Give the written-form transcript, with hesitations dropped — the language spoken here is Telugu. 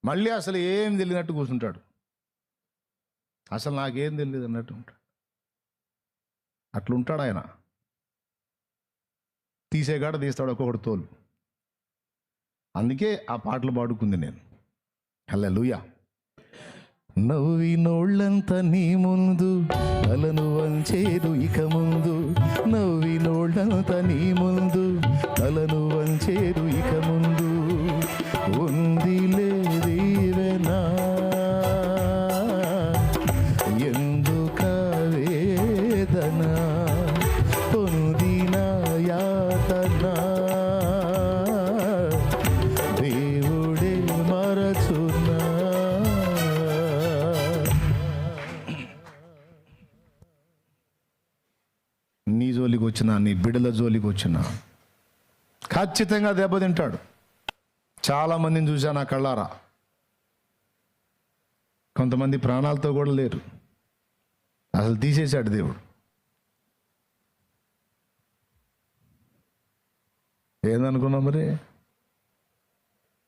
మళ్ళీ అసలు ఏం తెలియనట్టు కూర్చుంటాడు. అసలు నాకేం తెలియదు అన్నట్టు ఉంటాడు. అట్లుంటాడు ఆయన. తీసేగాడ తీస్తాడు ఒక్కొక్కటి తోలు. అందుకే ఆ పాటలు పాడుకుంది నేను. హల్లెలూయా. నవ్వినోళ్ళంతా నీ ముందు తలను వంచేరు ఇక ముందు. నవ్వినోళ్ళంతా నీ ముందు తలను వంచేరు ఇక ముందు. ఉంది లేదీవెనా ఎందుక వేదన పొందిన యాతన దేవుడే మరచునా. నీ జోలికి వచ్చినా, నీ బిడ్డల జోలికి వచ్చినా ఖచ్చితంగా దెబ్బతింటాడు. చాలామందిని చూశాను నా కళ్ళారా. కొంతమంది ప్రాణాలతో కూడా లేరు, అసలు తీసేశాడు దేవుడు. ఏందనుకున్నాం మరి?